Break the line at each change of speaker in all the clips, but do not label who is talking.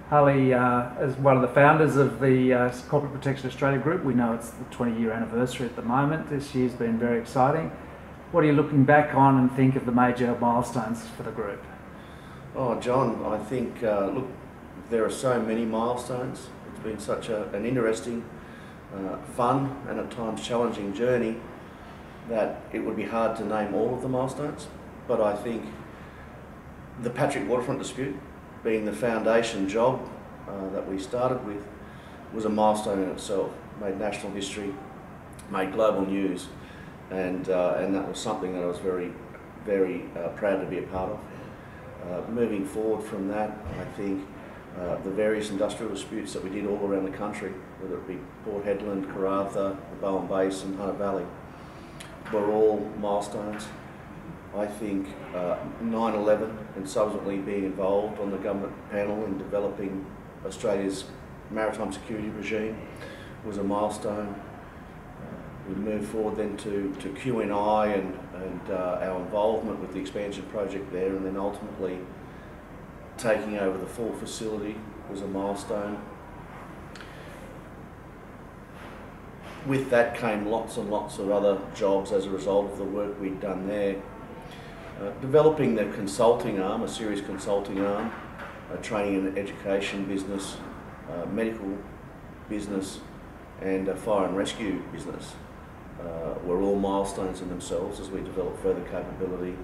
Harley, as one of the founders of the Corporate Protection Australia Group, we know it's the 20-year anniversary at the moment. This year's been very exciting. What are you looking back on and think of the major milestones for the group?
Oh, John, I think, look, there are so many milestones. It's been such an interesting, fun and at times challenging journey that it would be hard to name all of the milestones. But I think the Patrick Waterfront dispute, being the foundation job that we started with, was a milestone in itself. Made national history, made global news, and that was something that I was very, very proud to be a part of. Moving forward from that, I think the various industrial disputes that we did all around the country, whether it be Port Hedland, Karratha, the Bowen Basin, Hunter Valley, were all milestones. I think 9/11 and subsequently being involved on the government panel in developing Australia's maritime security regime was a milestone. We moved forward then to QNI and our involvement with the expansion project there, and then ultimately taking over the full facility was a milestone. With that came lots and lots of other jobs as a result of the work we'd done there. Developing the consulting arm, a serious consulting arm, a training and education business, medical business, and a fire and rescue business were all milestones in themselves as we developed further capability.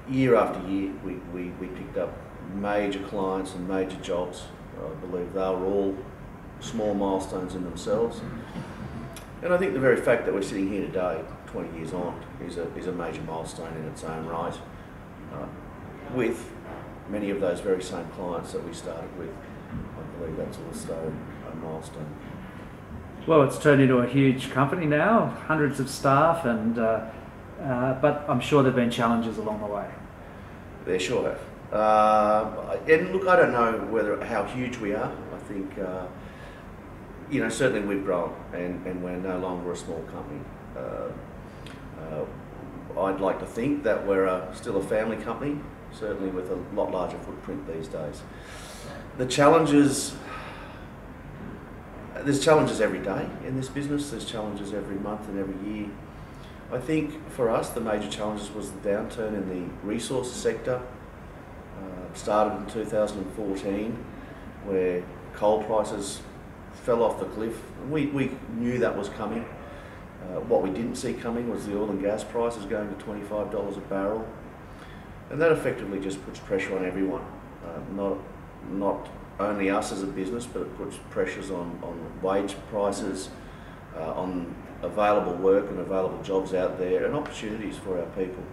Year after year, we picked up major clients and major jobs. I believe they were all small milestones in themselves. And I think the very fact that we're sitting here today, 20 years on, is a major milestone in its own right, with many of those very same clients that we started with. I believe that's also a milestone.
Well, it's turned into a huge company now, hundreds of staff, and but I'm sure there have been challenges along the way.
There sure have. And look, I don't know how huge we are. I think, you know, certainly we've grown and we're no longer a small company. I'd like to think that we're still a family company, certainly with a lot larger footprint these days. The challenges, there's challenges every day in this business, there's challenges every month and every year. I think for us the major challenges was the downturn in the resources sector. Started in 2014 where coal prices fell off the cliff. We knew that was coming. What we didn't see coming was the oil and gas prices going to $25 a barrel, and that effectively just puts pressure on everyone, not only us as a business, but it puts pressures on wage prices, on available work and available jobs out there, and opportunities for our people.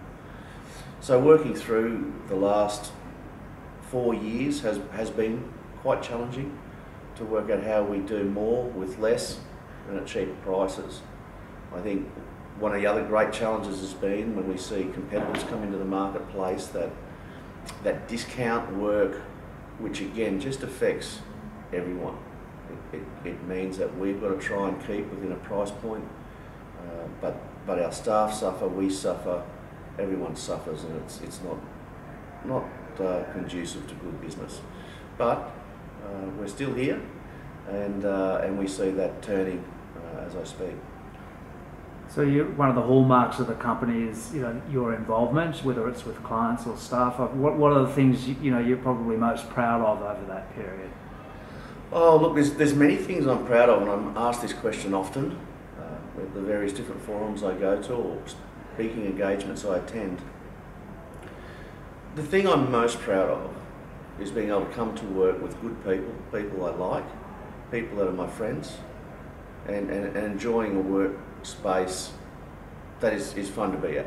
So working through the last 4 years has been quite challenging to work out how we do more with less and at cheaper prices. I think one of the other great challenges has been when we see competitors come into the marketplace that discount work, which again just affects everyone. It means that we've got to try and keep within a price point, but our staff suffer, we suffer, everyone suffers, and it's not conducive to good business. But we're still here, and we see that turning as I speak.
So one of the hallmarks of the company is, you know, your involvement, whether it's with clients or staff. What are the things you're probably most proud of over that period?
Oh, look, there's many things I'm proud of, and I'm asked this question often at the various different forums I go to or speaking engagements I attend. The thing I'm most proud of is being able to come to work with good people I like, people that are my friends, and enjoying a work space that is fun to be at.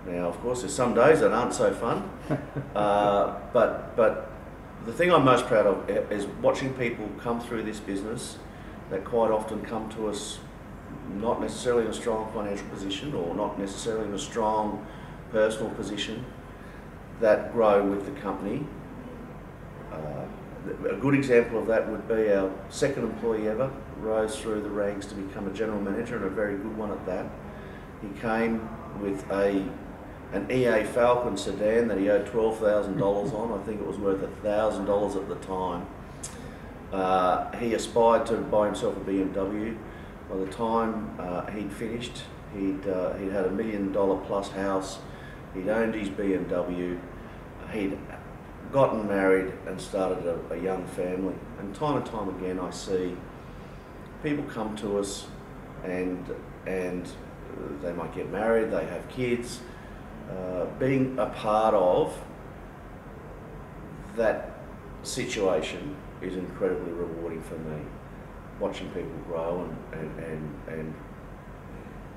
Now, of course, there's some days that aren't so fun, but the thing I'm most proud of is watching people come through this business that quite often come to us not necessarily in a strong financial position or not necessarily in a strong personal position, that grow with the company. A good example of that would be our second employee ever, rose through the ranks to become a general manager, and a very good one at that. He came with a an EA Falcon sedan that he owed $12,000 on. I think it was worth $1,000 at the time. He aspired to buy himself a BMW. By the time he'd finished, he'd had $1 million plus house. He'd owned his BMW. He'd gotten married and started a young family. And time again, I see people come to us and they might get married, they have kids. Being a part of that situation is incredibly rewarding for me. Watching people grow and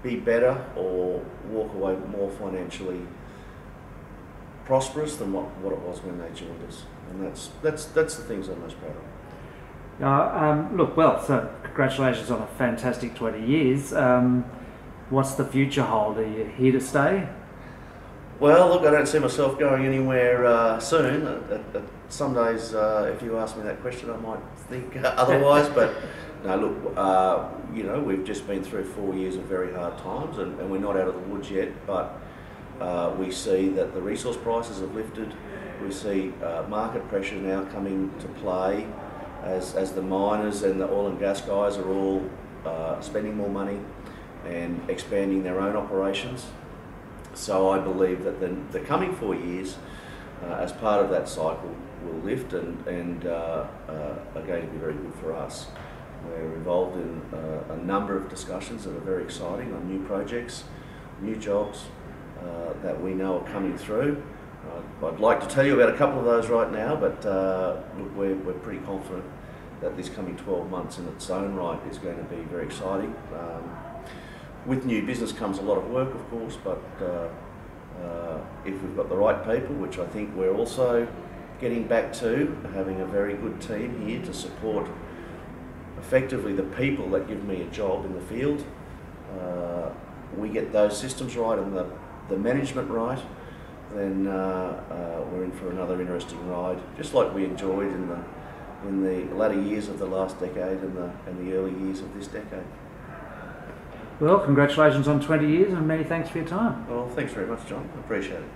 be better or walk away more financially prosperous than what it was when they joined us. And that's the things I'm most proud of.
Look, well, so congratulations on a fantastic 20 years. What's the future hold? Are you here to stay?
Well, look, I don't see myself going anywhere soon. Some days, if you ask me that question, I might think otherwise. But no, look, you know, we've just been through 4 years of very hard times, and we're not out of the woods yet. But we see that the resource prices have lifted. We see market pressure now coming to play as the miners and the oil and gas guys are all spending more money and expanding their own operations. So I believe that the coming 4 years, as part of that cycle, will lift and are going to be very good for us. We're involved in a number of discussions that are very exciting on new projects, new jobs that we know are coming through. I'd like to tell you about a couple of those right now, but look, we're pretty confident that this coming 12 months in its own right is going to be very exciting. With new business comes a lot of work, of course, but if we've got the right people, which I think we're also getting back to, having a very good team here to support effectively the people that give me a job in the field, we get those systems right and the management right, then we're in for another interesting ride, just like we enjoyed in the latter years of the last decade and the early years of this decade.
Well, congratulations on 20 years and many thanks for your time.
Well, thanks very much, John. I appreciate it.